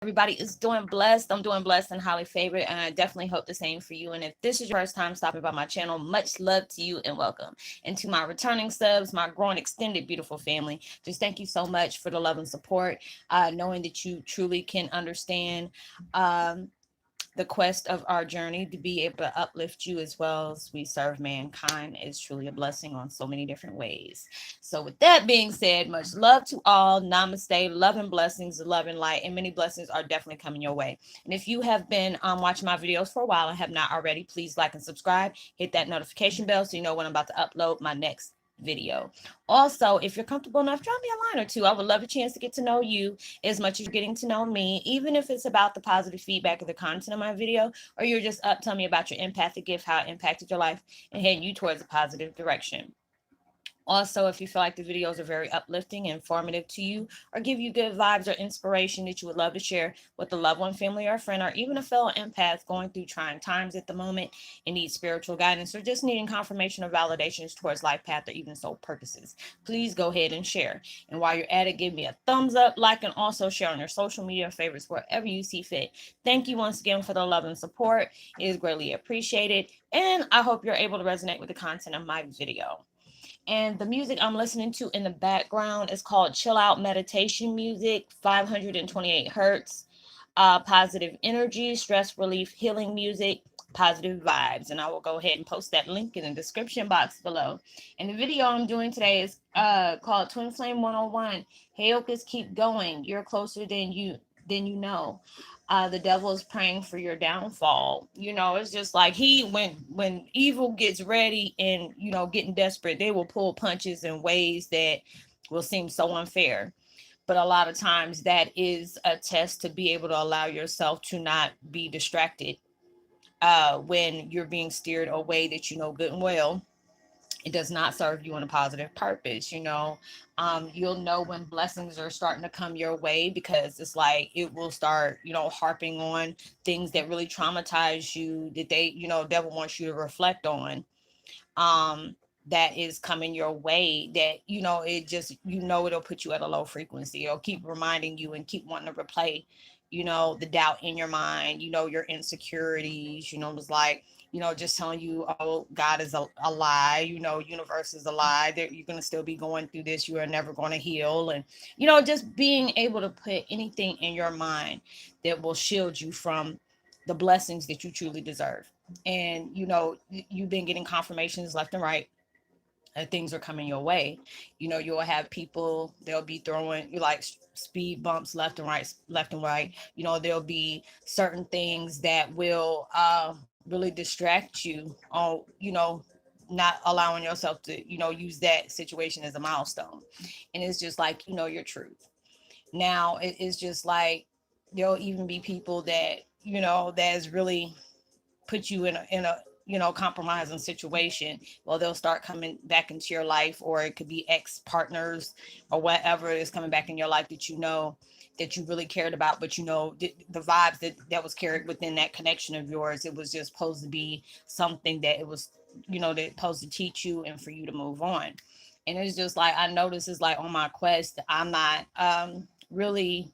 Everybody is doing blessed. I'm doing blessed and highly favored, and I definitely hope the same for you. And if this is your first time stopping by my channel, much love to you and welcome. And to my returning subs, my growing extended beautiful family, just thank you so much for the love and support. Knowing that you truly can understand the quest of our journey to be able to uplift you as well as we serve mankind is truly a blessing on so many different ways. So, with that being said, much love to all. Namaste, love and blessings, love and light, and many blessings are definitely coming your way. And if you have been watching my videos for a while and have not already, please like and subscribe. Hit that notification bell so you know when I'm about to upload my next video. Also, if you're comfortable enough, drop me a line or two. I would love a chance to get to know you as much as you're getting to know me, even if it's about the positive feedback of the content of my video, or you're just up telling me about your empathic gift, how it impacted your life, and heading you towards a positive direction. Also, if you feel like the videos are very uplifting and informative to you, or give you good vibes or inspiration that you would love to share with a loved one, family, or a friend, or even a fellow empath going through trying times at the moment and needs spiritual guidance, or just needing confirmation or validations towards life path or even soul purposes, please go ahead and share. And while you're at it, give me a thumbs up, like, and also share on your social media favorites wherever you see fit. Thank you once again for the love and support. It is greatly appreciated. And I hope you're able to resonate with the content of my video. And the music I'm listening to in the background is called Chill Out Meditation Music, 528 hertz, positive energy, stress relief, healing music, positive vibes. And I will go ahead and post that link in the description box below. And the video I'm doing today is called Twin Flame 101. Heyokas, keep going. You're closer than you know. The devil is praying for your downfall. It's just like when evil gets ready and getting desperate, they will pull punches in ways that will seem so unfair. But a lot of times that is a test to be able to allow yourself to not be distracted when you're being steered a way that you know good and well it does not serve you in a positive purpose. You'll know when blessings are starting to come your way, because it's like it will start harping on things that really traumatize you, that devil wants you to reflect on, that is coming your way, that it just it'll put you at a low frequency. It'll keep reminding you and keep wanting to replay the doubt in your mind, your insecurities. It's like just telling you, oh, God is a lie, universe is a lie, that you're going to still be going through this, you are never going to heal. And just being able to put anything in your mind that will shield you from the blessings that you truly deserve. And you've been getting confirmations left and right that things are coming your way. You'll have people, they'll be throwing you like speed bumps left and right. There'll be certain things that will really distract you on, not allowing yourself to use that situation as a milestone. And it's just like your truth. Now it's just like there'll even be people that that's really put you in a compromising situation. Well, they'll start coming back into your life, or it could be ex partners or whatever is coming back in your life that that you really cared about, but the vibes that was carried within that connection of yours, it was just supposed to be something that it was that supposed to teach you and for you to move on. And it's just like I notice is like on my quest, I'm not really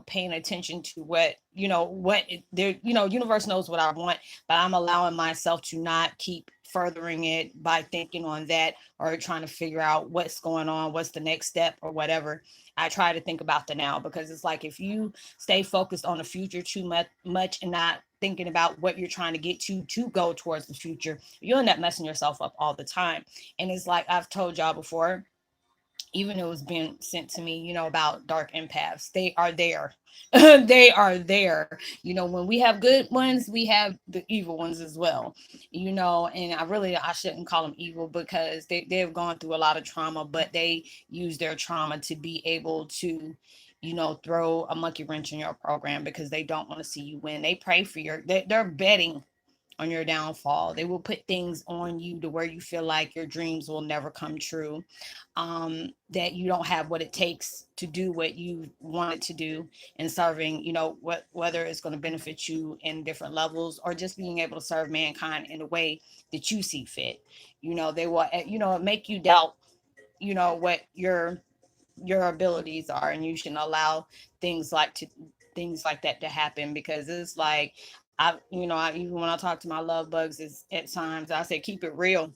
paying attention to what universe knows what I want, but I'm allowing myself to not keep furthering it by thinking on that or trying to figure out what's going on, what's the next step or whatever. I try to think about the now, because it's like if you stay focused on the future too much and not thinking about what you're trying to get to go towards the future, you'll end up messing yourself up all the time. And it's like I've told y'all before, even it was being sent to me, about dark empaths. They are there. They are there. When we have good ones, we have the evil ones as well. And I shouldn't call them evil, because they've gone through a lot of trauma, but they use their trauma to be able to throw a monkey wrench in your program, because they don't want to see you win. They pray for they're betting on your downfall. They will put things on you to where you feel like your dreams will never come true, that you don't have what it takes to do what you wanted to do, and serving, whether it's going to benefit you in different levels, or just being able to serve mankind in a way that you see fit. They will, make you doubt, what your abilities are, and you shouldn't allow things like to things like that to happen, because it's like even when I talk to my love bugs, is at times I say keep it real.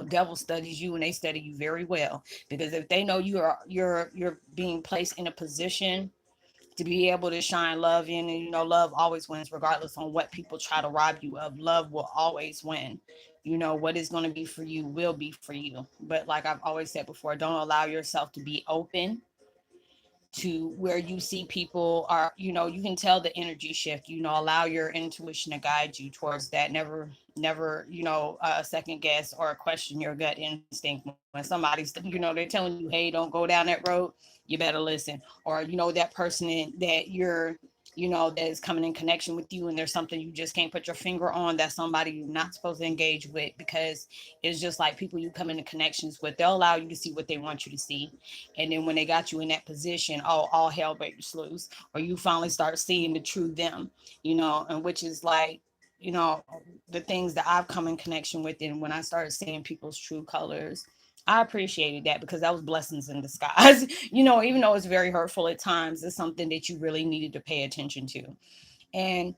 Devil studies you and they study you very well, because if they know you're being placed in a position to be able to shine love in, and love always wins regardless on what people try to rob you of. Love will always win. What is going to be for you will be for you. But like I've always said before, don't allow yourself to be open to where you see people are, you can tell the energy shift. Allow your intuition to guide you towards that. Never second guess or question your gut instinct when somebody's they're telling you, hey, don't go down that road, you better listen. Or that person that you're that is coming in connection with you, and there's something you just can't put your finger on, that's somebody you're not supposed to engage with, because it's just like people you come into connections with, they'll allow you to see what they want you to see. And then when they got you in that position, oh, all hell breaks loose, or you finally start seeing the true them, and which is like, you know, the things that I've come in connection with. And when I started seeing people's true colors, I appreciated that, because that was blessings in disguise. Even though it's very hurtful at times, it's something that you really needed to pay attention to. And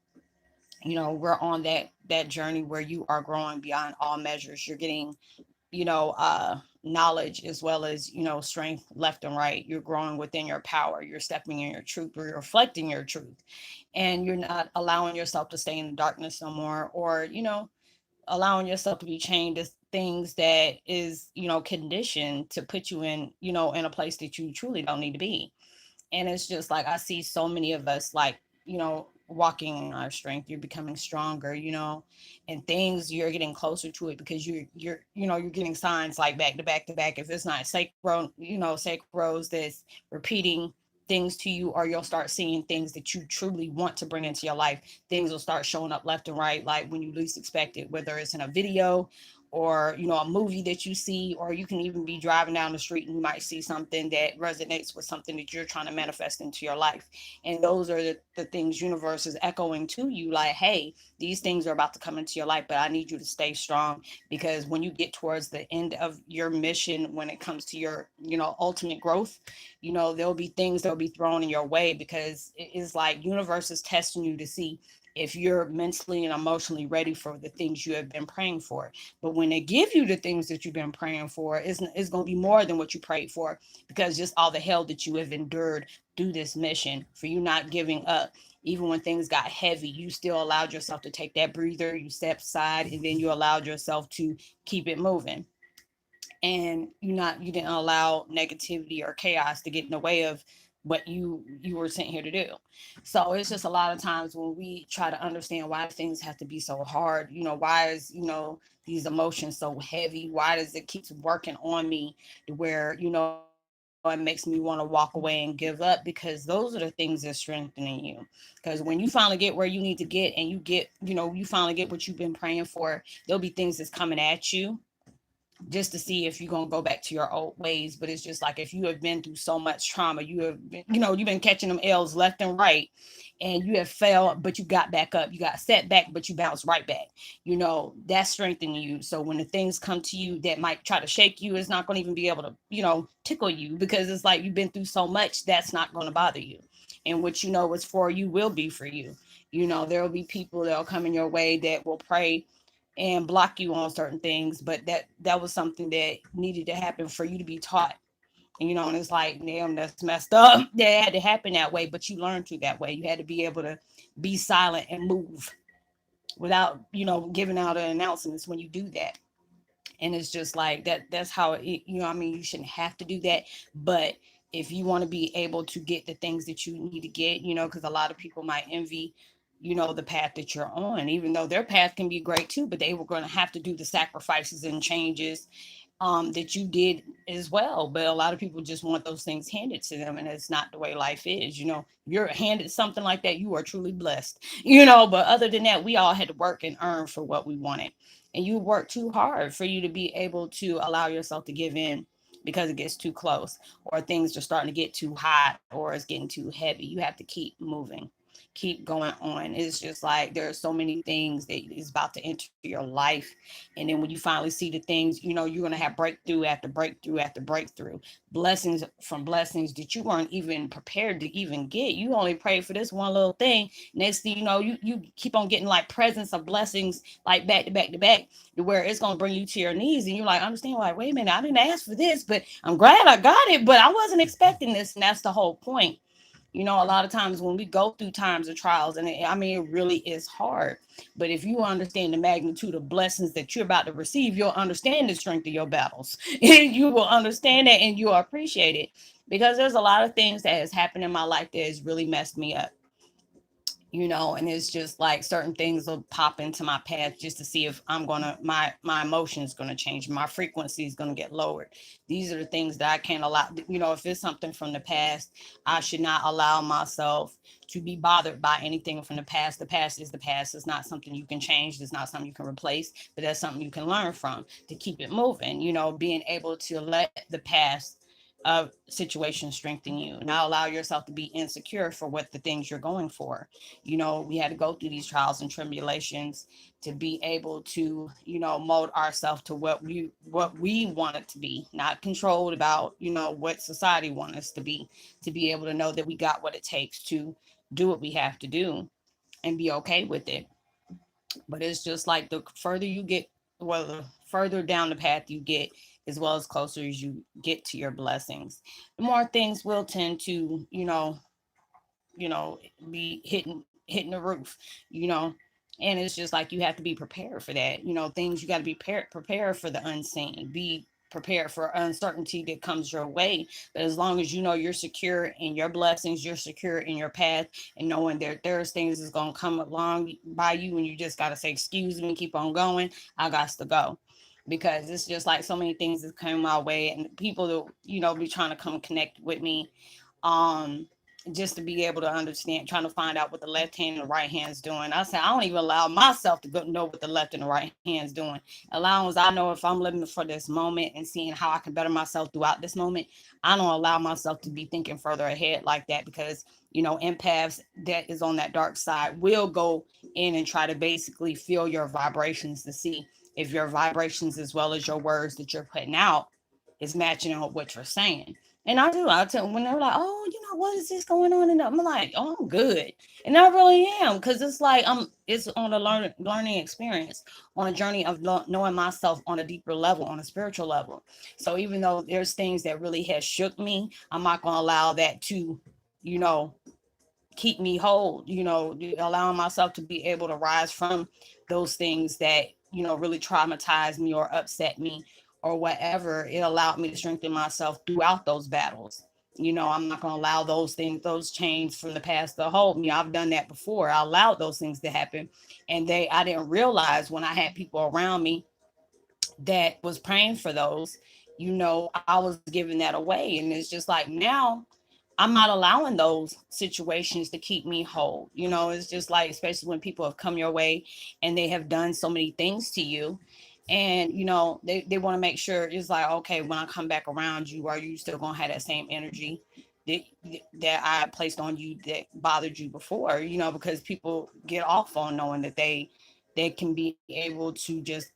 we're on that journey where you are growing beyond all measures. You're getting knowledge as well as strength left and right. You're growing within your power, you're stepping in your truth, you're reflecting your truth, and you're not allowing yourself to stay in the darkness no more, or allowing yourself to be chained to things that is conditioned to put you in in a place that you truly don't need to be. And it's just like I see so many of us, like walking in our strength. You're becoming stronger, and things, you're getting closer to it, because you're getting signs like back to back to back. If it's not sacred, sacros that's repeating things to you, or you'll start seeing things that you truly want to bring into your life. Things will start showing up left and right, like when you least expect it, whether it's in a video or a movie that you see, or you can even be driving down the street and you might see something that resonates with something that you're trying to manifest into your life. And those are the things universe is echoing to you, like, hey, these things are about to come into your life, but I need you to stay strong, because when you get towards the end of your mission, when it comes to your ultimate growth, there'll be things that'll be thrown in your way, because it is like universe is testing you to see if you're mentally and emotionally ready for the things you have been praying for. But when they give you the things that you've been praying for, it's going to be more than what you prayed for, because just all the hell that you have endured through this mission, for you not giving up. Even when things got heavy, you still allowed yourself to take that breather, you stepped aside, and then you allowed yourself to keep it moving. And you didn't allow negativity or chaos to get in the way of what you were sent here to do. So it's just a lot of times when we try to understand why things have to be so hard, why is these emotions so heavy, why does it keep working on me, to where it makes me want to walk away and give up, because those are the things that strengthening you. Because when you finally get where you need to get, and you finally get what you've been praying for, there'll be things that's coming at you just to see if you're going to go back to your old ways. But it's just like, if you have been through so much trauma, you've been catching them L's left and right, and you have failed, but you got back up. You got set back, but you bounced right back. That's strengthening you. So when the things come to you that might try to shake you, it's not going to even be able to tickle you, because it's like you've been through so much, that's not going to bother you. And what is for you will be for you. There will be people that will come in your way that will pray and block you on certain things, but that was something that needed to happen for you to be taught. And it's like, damn, that's messed up. That had to happen that way, but you learned to that way. You had to be able to be silent and move without giving out announcements when you do that. And it's just like that's how you shouldn't have to do that. But if you want to be able to get the things that you need to get, because a lot of people might envy the path that you're on, even though their path can be great too, but they were going to have to do the sacrifices and changes that you did as well. But a lot of people just want those things handed to them, and it's not the way life is. You're handed something like that, you are truly blessed. But other than that, we all had to work and earn for what we wanted, and you work too hard for you to be able to allow yourself to give in because it gets too close, or things are starting to get too hot, or it's getting too heavy. You have to keep moving. keep going on. It's just like there are so many things that is about to enter your life. And then when you finally see the things, you're going to have breakthrough after breakthrough after breakthrough, blessings from blessings that you weren't even prepared to even get. You only prayed for this one little thing. Next thing you know, you keep on getting like presents of blessings, like back to back to back, to where it's going to bring you to your knees. And you're like, understand, like, wait a minute, I didn't ask for this, but I'm glad I got it, but I wasn't expecting this. And that's the whole point. A lot of times when we go through times of trials, and it really is hard. But if you understand the magnitude of blessings that you're about to receive, you'll understand the strength of your battles. And you will understand that, and you'll appreciate it. Because there's a lot of things that has happened in my life that has really messed me up. And it's just like certain things will pop into my path just to see if my emotion is gonna change, my frequency is gonna get lowered. These are the things that I can't allow. If it's something from the past, I should not allow myself to be bothered by anything from the past. The past is the past. It's not something you can change. It's not something you can replace, but that's something you can learn from to keep it moving. Being able to let the past of situation strengthen you, not allow yourself to be insecure for what the things you're going for. We had to go through these trials and tribulations to be able to, mold ourselves to what we want it to be, not controlled about, what society wants us to be able to know that we got what it takes to do what we have to do and be okay with it. But it's just like the further you get, well, the further down the path you get, as well as closer as you get to your blessings, the more things will tend to, you know, be hitting the roof, you know. And it's just like you have to be prepared for that. Things you got to be prepared for the unseen. Be prepared for uncertainty that comes your way. But as long as you're secure in your blessings, you're secure in your path, and knowing that there's things that's gonna come along by you, and you just gotta say, "Excuse me, keep on going. I got to go." Because it's just like so many things that come my way, and people that be trying to come connect with me, um just to be able to understand, trying to find out what the left hand and the right hand's doing. I said, I don't even allow myself to go know what the left and the right hand's doing. Allowing I know if I'm living for this moment and seeing how I can better myself throughout this moment, I don't allow myself to be thinking further ahead like that, because empaths that is on that dark side will go in and try to basically feel your vibrations to see if your vibrations as well as your words that you're putting out is matching what you're saying. And I do. I tell when they're like, "Oh, what is this going on?" And I'm like, "Oh, I'm good," and I really am, because it's like it's on a learning experience, on a journey of knowing myself on a deeper level, on a spiritual level. So even though there's things that really has shook me, I'm not gonna allow that to, you know, keep me whole. Allowing myself to be able to rise from those things that really traumatize me or upset me or whatever. It allowed me to strengthen myself throughout those battles. I'm not going to allow those things, those chains from the past to hold me. I've done that before. I allowed those things to happen, and I didn't realize when I had people around me that was praying for those, I was giving that away. And it's just like now I'm not allowing those situations to keep me whole. It's just like, especially when people have come your way and they have done so many things to you. And, they want to make sure it's like, okay, when I come back around you, are you still going to have that same energy that, that I placed on you that bothered you before? Because people get off on knowing that they can be able to just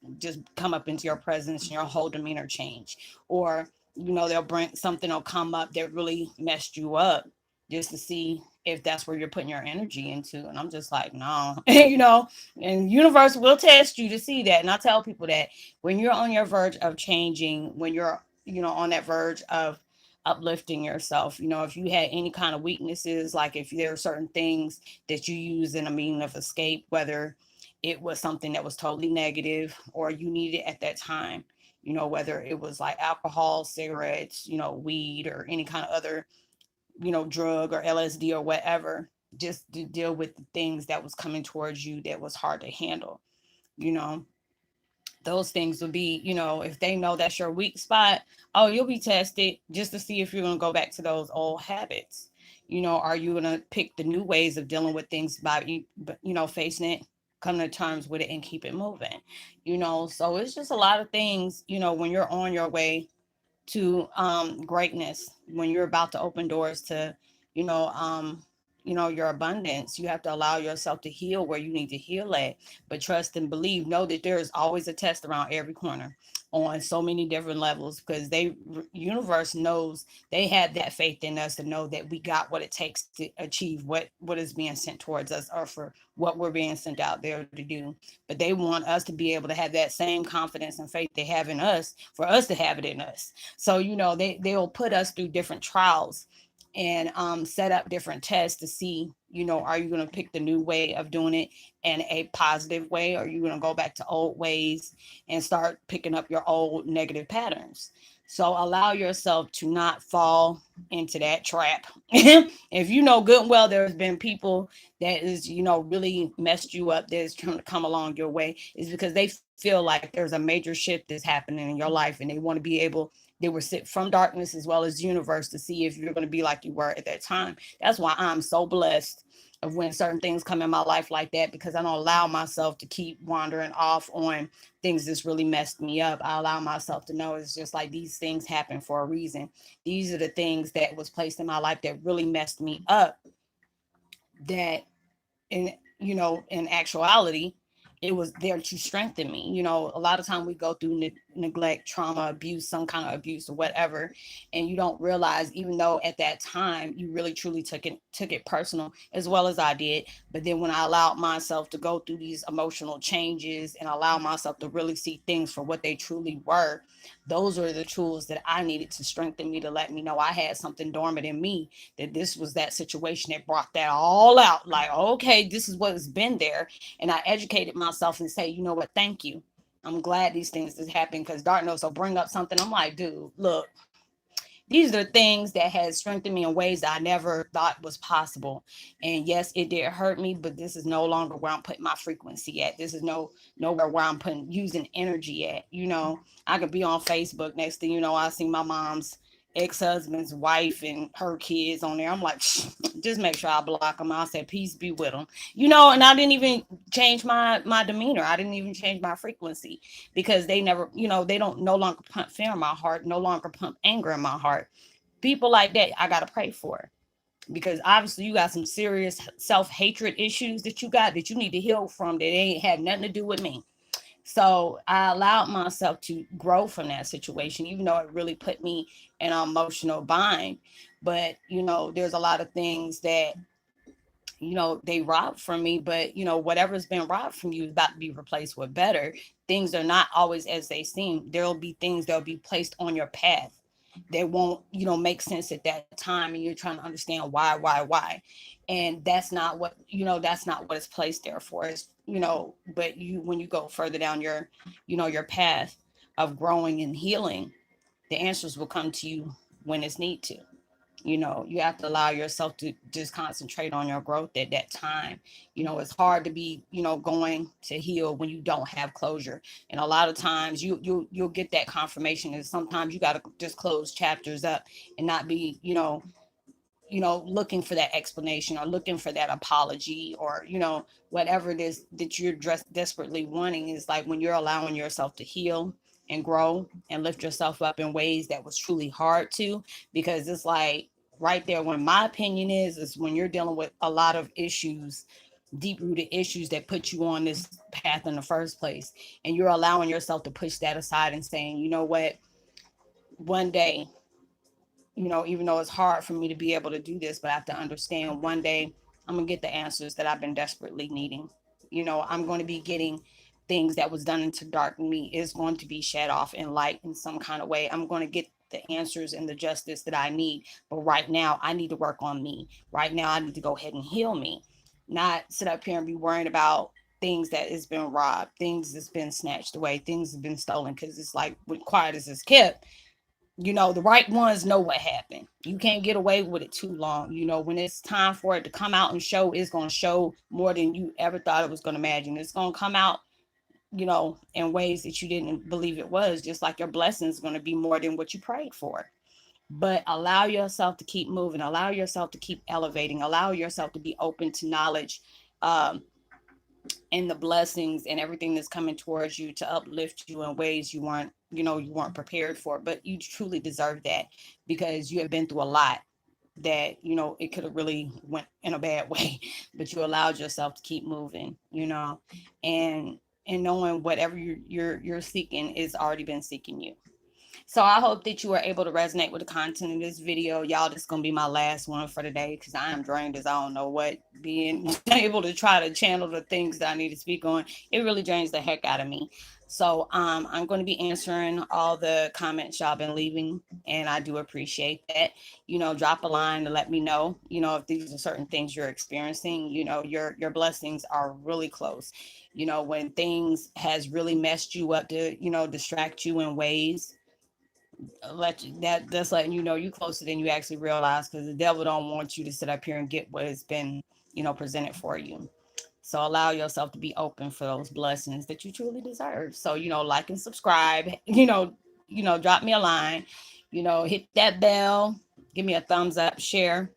come up into your presence and your whole demeanor change. Or they'll bring something, will come up that really messed you up, just to see if that's where you're putting your energy into. And I'm just like, no. And universe will test you to see that. And I tell people that when you're on your verge of changing, when you're on that verge of uplifting yourself, if you had any kind of weaknesses, like if there are certain things that you use in a meaning of escape, whether it was something that was totally negative or you needed at that time, whether it was like alcohol, cigarettes, weed, or any kind of other, drug or LSD or whatever, just to deal with the things that was coming towards you that was hard to handle. you know those things would be, if they know that's your weak spot, oh, you'll be tested just to see if you're going to go back to those old habits. Are you going to pick the new ways of dealing with things by, facing it, come to terms with it, and keep it moving? So it's just a lot of things, when you're on your way to greatness, when you're about to open doors to, you know, um, your abundance. You have to allow yourself to heal where you need to heal at, but trust and believe. Know that there is always a test around every corner on so many different levels, because universe knows, they have that faith in us to know that we got what it takes to achieve what is being sent towards us, or for what we're being sent out there to do. But they want us to be able to have that same confidence and faith they have in us, for us to have it in us. So they'll put us through different trials and set up different tests to see, are you going to pick the new way of doing it in a positive way, or are you going to go back to old ways and start picking up your old negative patterns. So allow yourself to not fall into that trap. If you know good and well there's been people that is, really messed you up, that's trying to come along your way, is because they feel like there's a major shift that's happening in your life, and they want to be able, they were sit from darkness as well as universe to see if you're going to be like you were at that time. That's why I'm so blessed of when certain things come in my life like that, because I don't allow myself to keep wandering off on things that's really messed me up. I allow myself to know it's just like these things happen for a reason. These are the things that was placed in my life that really messed me up, that in in actuality it was there to strengthen me. A lot of time we go through neglect, trauma, abuse, some kind of abuse or whatever, and you don't realize, even though at that time you really truly took it personal, as well as I did. But then when I allowed myself to go through these emotional changes and allow myself to really see things for what they truly were, those were the tools that I needed to strengthen me, to let me know I had something dormant in me, that this was that situation that brought that all out. Like, okay, this is what has been there. And I educated myself and say, you know what, thank you. I'm glad these things has happened, because dark knows will bring up something. I'm like, dude, look, these are the things that has strengthened me in ways that I never thought was possible. And yes, it did hurt me, but this is no longer where I'm putting my frequency at. This is nowhere where I'm putting using energy at. I could be on Facebook, next thing you know, I see my mom's ex-husband's wife and her kids on there. I'm like, just make sure I block them. I said, peace be with them. And I didn't even change my demeanor. I didn't even change my frequency, because they never, they don't no longer pump fear in my heart, no longer pump anger in my heart. People like that, I gotta pray for, because obviously you got some serious self-hatred issues that you got, that you need to heal from, that ain't had nothing to do with me. So I allowed myself to grow from that situation, even though it really put me in an emotional bind. But there's a lot of things that they robbed from me, but whatever's been robbed from you is about to be replaced with better. Things are not always as they seem. There'll be things that'll be placed on your path that won't make sense at that time, and you're trying to understand why. And that's not what it's placed there for. Is but when you go further down your path of growing and healing, the answers will come to you when it's need to. You have to allow yourself to just concentrate on your growth at that time. It's hard to be going to heal when you don't have closure, and a lot of times you'll get that confirmation, and sometimes you got to just close chapters up and not be looking for that explanation, or looking for that apology, or whatever it is that you're desperately wanting. Is like when you're allowing yourself to heal and grow and lift yourself up in ways that was truly hard to. Because it's like right there, when my opinion is when you're dealing with a lot of issues, deep rooted issues that put you on this path in the first place, and you're allowing yourself to push that aside and saying, you know what, one day, even though it's hard for me to be able to do this, but I have to understand one day I'm going to get the answers that I've been desperately needing. I'm going to be getting things that was done into dark me is going to be shed off in light in some kind of way. I'm going to get the answers and the justice that I need. But right now, I need to work on me. Right now, I need to go ahead and heal me, not sit up here and be worrying about things that has been robbed, things that's been snatched away, things have been stolen. Because it's like, when quiet as it's kept, the right ones know what happened. You can't get away with it too long. When it's time for it to come out and show, it's going to show more than you ever thought it was going to imagine. It's going to come out, in ways that you didn't believe it was, just like your blessings going to be more than what you prayed for. But allow yourself to keep moving, allow yourself to keep elevating, allow yourself to be open to knowledge, um, and the blessings and everything that's coming towards you to uplift you in ways you weren't prepared for. But you truly deserve that, because you have been through a lot. that, you know, it could have really went in a bad way, but you allowed yourself to keep moving, you know, and knowing whatever you're seeking is already been seeking you. So I hope that you were able to resonate with the content of this video. Y'all, this is going to be my last one for today because I am drained as I don't know what. Being able to try to channel the things that I need to speak on, it really drains the heck out of me. So I'm going to be answering all the comments y'all been leaving, and I do appreciate that. You know, drop a line to let me know, you know, if these are certain things you're experiencing. You know, your blessings are really close. You know, when things has really messed you up to, you know, distract you in ways, that's letting you know you closer than you actually realize, because the devil don't want you to sit up here and get what has been, you know, presented for you. So allow yourself to be open for those blessings that you truly deserve. So, you know, like and subscribe, drop me a line, you know, hit that bell, give me a thumbs up, share.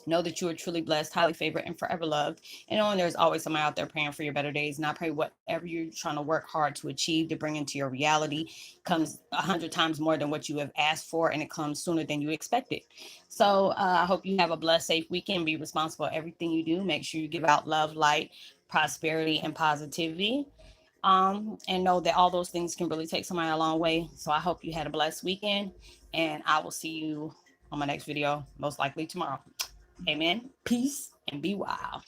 Know that you are truly blessed, highly favored, and forever loved. And knowing there's always somebody out there praying for your better days. And I pray whatever you're trying to work hard to achieve, to bring into your reality, comes 100 times more than what you have asked for, and it comes sooner than you expected. So I hope you have a blessed, safe weekend. Be responsible for everything you do. Make sure you give out love, light, prosperity, and positivity. And know that all those things can really take somebody a long way. So I hope you had a blessed weekend, and I will see you on my next video, most likely tomorrow. Amen. Peace and be wild.